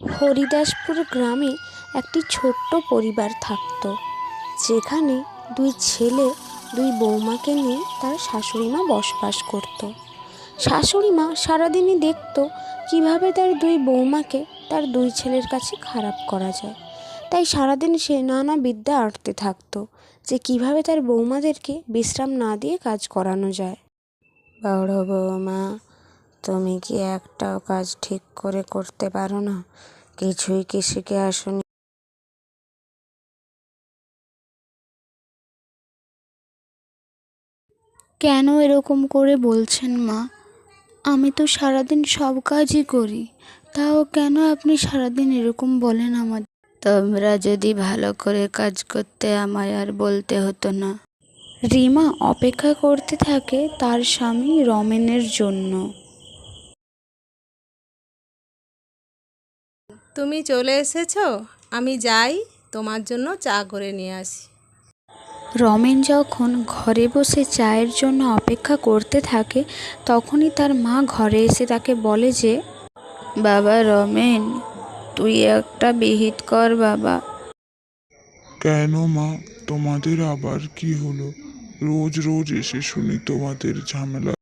হরিদাসপুর গ্রামে একটি ছোট্ট পরিবার থাকত, যেখানে দুই ছেলে দুই বৌমাকে নিয়ে তার শাশুড়িমা বসবাস করত। শাশুড়িমা সারাদিনই দেখত কিভাবে তার দুই বৌমাকে তার দুই ছেলের কাছে খারাপ করা যায়। তাই সারাদিন সে নানা বিদ্যা আঁটতে থাকতো যে কিভাবে তার বৌমাদেরকে বিশ্রাম না দিয়ে কাজ করানো যায়। বড় বৌমা, তুমি কি একটাও কাজ ঠিক করে করতে পারো না? কিছুই কি শিখে আসোনি? কেন এরকম করে বলছেন মা? আমি তো সারাদিন সব কাজই করি, তাও কেন আপনি সারাদিন এরকম বলেন আমাদের? তোমরা যদি ভালো করে কাজ করতে আমায় আর বলতে হতো না। রিমা অপেক্ষা করতে থাকে তার স্বামী রমেনের জন্য। তুমি চলে এসেছো, আমি যাই, তোমার জন্য চা করে নিয়ে আসি। রমেন যখন ঘরে বসে চায়ের জন্য অপেক্ষা করতে থাকে, তখনই তার মা ঘরে এসে তাকে বলে যে, বাবা রমেন, তুই একটা বিহিত কর বাবা। কেন মা, তোমাদের আবার কি হলো? রোজ রোজ এসে শুনি তোমাদের ঝামেলা।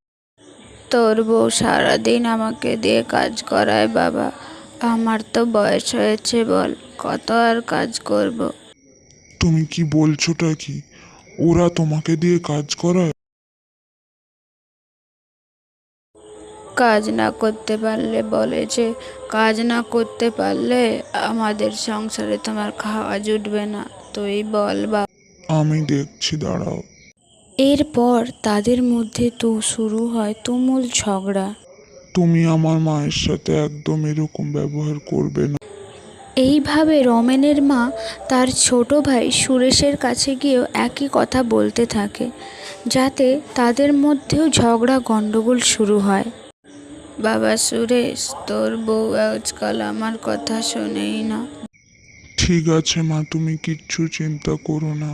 তোর বউ সারাদিন আমাকে দিয়ে কাজ করায় বাবা। আমার তো বয়স হয়েছে, বল কত আর কাজ করব। তুমি কি বলছোটা কি? ওরা তোমাকে দিয়ে কাজ করায়? কাজ না করতে পারলে বলে যে কাজ না করতে পারলে আমাদের সংসারে তোমার খাওয়া জুটবে না। তুই বল বাবা। আমি দেখছি, দাঁড়াও। এরপর তাদের মধ্যে তো শুরু হয় তুমুল ঝগড়া। তুমি আমার মায়ের সাথে একদম এরকম ব্যবহার করবে না। এইভাবে রমেনের মা তার ছোট ভাই সুরেশের কাছে গিয়েও একই কথা বলতে থাকে, যাতে তাদের মধ্যেও ঝগড়া গণ্ডগোল শুরু হয়। বাবা সুরেশ, তোর বউ আজকাল আমার কথা শোনেই না। ঠিক আছে মা, তুমি কিচ্ছু চিন্তা করো না,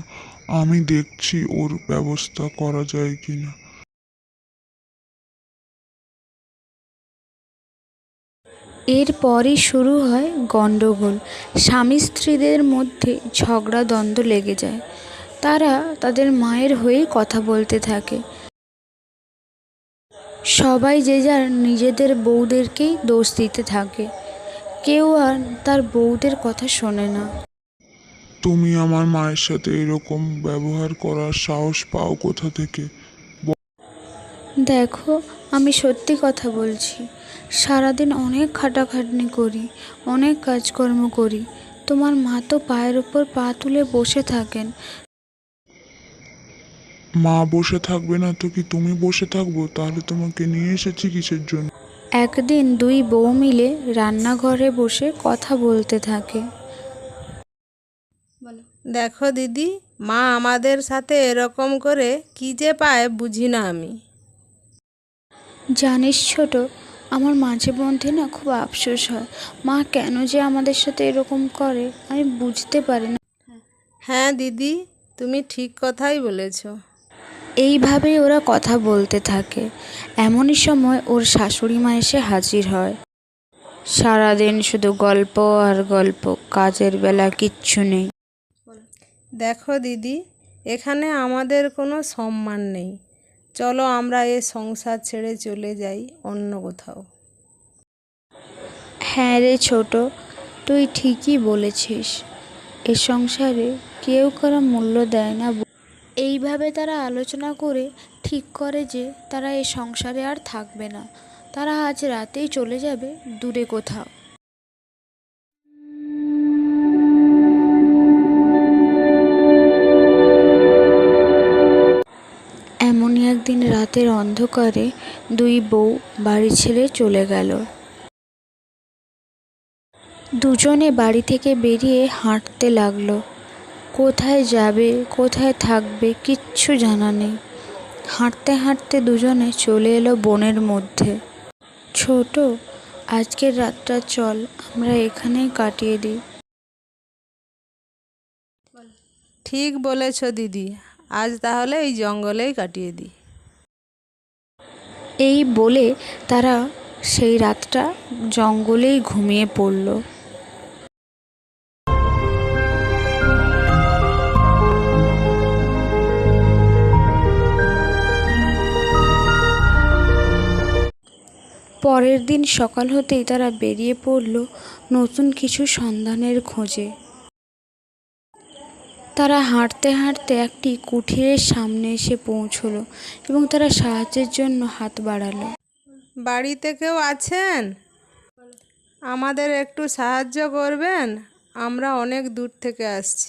আমি দেখছি ওর ব্যবস্থা করা যায় কিনা। এরপরই শুরু হয় গণ্ডগোল। স্বামী স্ত্রীদের মধ্যে ঝগড়া দ্বন্দ্ব লেগে যায়। তারা তাদের মায়ের হয়েই কথা বলতে থাকে। সবাই যে যার নিজেদের বউদেরকেই দোষ দিতে থাকে, কেউ আর তার বউদের কথা শোনে না। তুমি আমার মায়ের সাথে এরকম ব্যবহার করার সাহস পাও কোথা থেকে? দেখো, আমি সত্যি কথা বলছি। সারাদিন অনেক খাটাখাটনি করি, অনেক কাজকর্ম করি। তোমার মা তো পায়ের ওপর পা তুলে বসে থাকেন। মা বসে থাকবে না তো কি তুমি বসে থাকবো? তাহলে তোমাকে নিয়ে এসেছি কিসের জন্য? একদিন দুই বউ মিলে রান্নাঘরে বসে কথা বলতে থাকে। দেখো দিদি, মা আমাদের সাথে এরকম করে কি যে পায় বুঝি না আমি। জানিস ছোট, আমার মাঝে মধ্যে না খুব আফসোস হয়। মা কেন যে আমাদের সাথে এরকম করে আমি বুঝতে পারি না। হ্যাঁ দিদি, তুমি ঠিক কথাই বলেছো। এইভাবেই ওরা কথা বলতে থাকে। এমনই সময় ওর শাশুড়ি মা এসে হাজির হয়। সারাদিন শুধু গল্প আর গল্প, কাজের বেলা কিচ্ছু নেই। দেখো দিদি, এখানে আমাদের কোনো সম্মান নেই। চলো আমরা এ সংসার ছেড়ে চলে যাই অন্য কোথাও। হ্যাঁ রে ছোট, তুই ঠিকই বলেছিস। এ সংসারে কেউ কারো মূল্য দেয় না। এইভাবে তারা আলোচনা করে ঠিক করে যে তারা এ সংসারে আর থাকবে না। তারা আজ রাতেই চলে যাবে দূরে কোথাও। এমনই একদিন রাতের অন্ধকারে দুই বউ বাড়ি ছেড়ে চলে গেল। দুজনে বাড়ি থেকে বেরিয়ে হাঁটতে লাগলো। কোথায় যাবে, কোথায় থাকবে কিচ্ছু জানা নেই। হাঁটতে হাঁটতে দুজনে চলে এলো বনের মধ্যে। ছোট, আজকের রাতটা চল আমরা এখানেই কাটিয়ে দিই। ঠিক বলেছ দিদি, আজ তাহলে এই জঙ্গলেই কাটিয়ে দিই। এই বলে তারা সেই রাতটা জঙ্গলেই ঘুমিয়ে পড়ল। পরের দিন সকাল হতেই তারা বেরিয়ে পড়ল নতুন কিছু সন্ধানের খোঁজে। তারা হাঁটতে হাঁটতে একটি কুঠিরের সামনে এসে পৌঁছলো এবং তারা সাহায্যের জন্য হাত বাড়ালো। বাড়িতে কেউ আছেন? আমাদের একটু সাহায্য করবেন? আমরা অনেক দূর থেকে আসছি।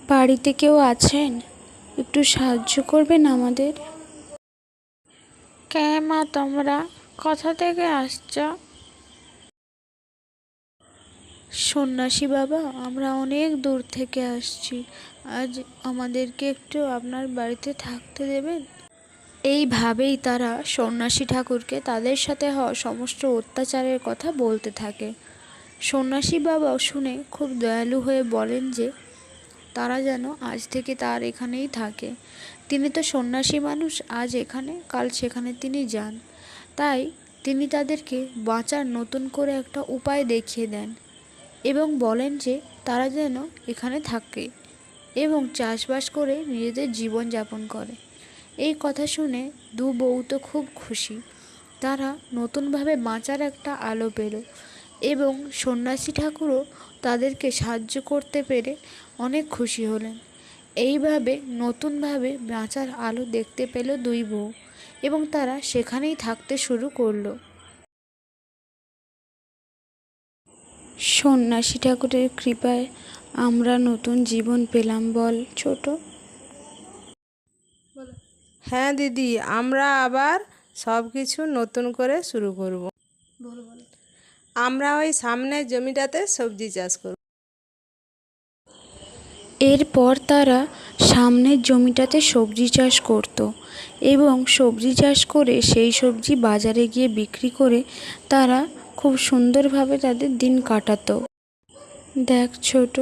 বাড়িতে কেউ আছেন? একটু সাহায্য করবেন আমাদের? কে মা তোমরা? কোথা থেকে আসছ? সন্ন্যাসী বাবা, আমরা অনেক দূর থেকে আসছি। আজ আমাদেরকে একটু আপনার বাড়িতে থাকতে দেবেন? এইভাবেই তারা সন্ন্যাসী ঠাকুরকে তাদের সাথে হওয়া সমস্ত অত্যাচারের কথা বলতে থাকে। সন্ন্যাসী বাবাও শুনে খুব দয়ালু হয়ে বলেন যে তারা যেন আজ থেকে তার এখানেই থাকে। তিনি তো সন্ন্যাসী মানুষ, আজ এখানে কাল সেখানে তিনি যান। তাই তিনি তাদেরকে বাঁচার নতুন করে একটা উপায় দেখিয়ে দেন এবং বলেন যে তারা যেন এখানে থাকে এবং চাষবাস করে নিজেদের জীবন যাপন করে। এই কথা শুনে দু বউ তো খুব খুশি। তারা নতুনভাবে বাঁচার একটা আলো পেল এবং সন্ন্যাসী ঠাকুরও তাদেরকে সাহায্য করতে পেরে অনেক খুশি হলেন। এইভাবে নতুনভাবে বাঁচার আলো দেখতে পেল দুই বউ এবং তারা সেখানেই থাকতে শুরু করলো। সন্ন্যাসী ঠাকুরের কৃপায় আমরা নতুন জীবন পেলাম বল ছোট? হ্যাঁ দিদি, আমরা আবার সব কিছু নতুন করে শুরু করব। আমরা ওই সামনের জমিটাতে সবজি চাষ করব। এরপর তারা সামনের জমিটাতে সবজি চাষ করত এবং সবজি চাষ করে সেই সবজি বাজারে গিয়ে বিক্রি করে তারা খুব সুন্দরভাবে তাদের দিন কাটাতো। দেখ ছোট,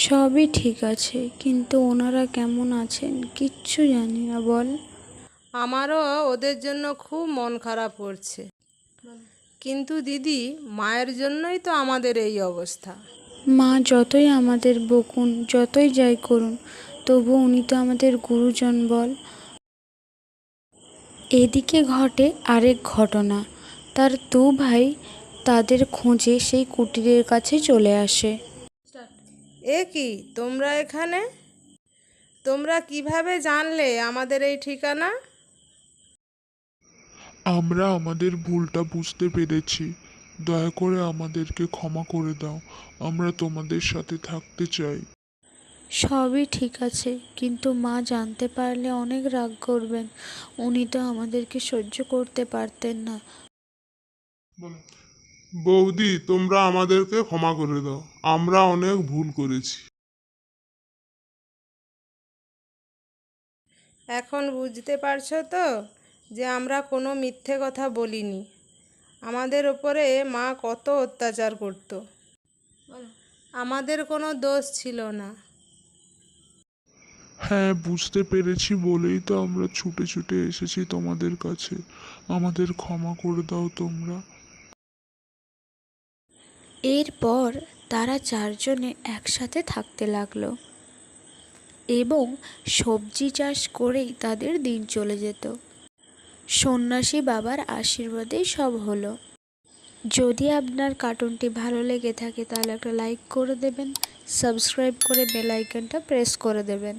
সবই ঠিক আছে, কিন্তু ওনারা কেমন আছেন কিচ্ছু জানি না বল। আমারও ওদের জন্য খুব মন খারাপ করছে। কিন্তু দিদি, মায়ের জন্যই তো আমাদের এই অবস্থা। মা যতই আমাদের বকুন, যতই যাই করুন, তবু উনি তো আমাদের গুরুজন বল। এদিকে ঘটে আরেক ঘটনা। তার দু ভাই তাদের খোঁজে সেই কুটিরের কাছে চলে আসে। এ কি, তোমরা এখানে? তোমরা কিভাবে জানলে আমাদের এই ঠিকানা? আমরা আমাদের ভুলটা বুঝতে পেরেছি, দয়া করে আমাদেরকে ক্ষমা করে দাও। আমরা তোমাদের সাথে থাকতে চাই। সবই ঠিক আছে, কিন্তু মা জানতে পারলে অনেক রাগ করবেন। উনি তো আমাদেরকে সহ্য করতে পারতেন না। বৌদি, তোমরা আমাদেরকে ক্ষমা করে দাও, আমরা অনেক ভুল করেছি। এখন বুঝতে পারছো তো যে আমরা কোনো মিথ্যে কথা বলিনি। আমাদের ওপরে মা কত অত্যাচার করতো। আমাদের কোনো দোষ ছিল না। হ্যাঁ, বুঝতে পেরেছি বলেই তো আমরা ছুটে ছুটে এসেছি তোমাদের কাছে। আমাদের ক্ষমা করে দাও তোমরা। এরপর তারা চারজনে একসাথে থাকতে লাগলো এবং সবজি চাষ করেই তাদের দিন চলে যেত। সন্ন্যাসী বাবার আশীর্বাদেই সব হলো। যদি আপনার কার্টুনটি ভালো লেগে থাকে তাহলে একটা লাইক করে দেবেন, সাবস্ক্রাইব করে বেল আইকনটা প্রেস করে দেবেন।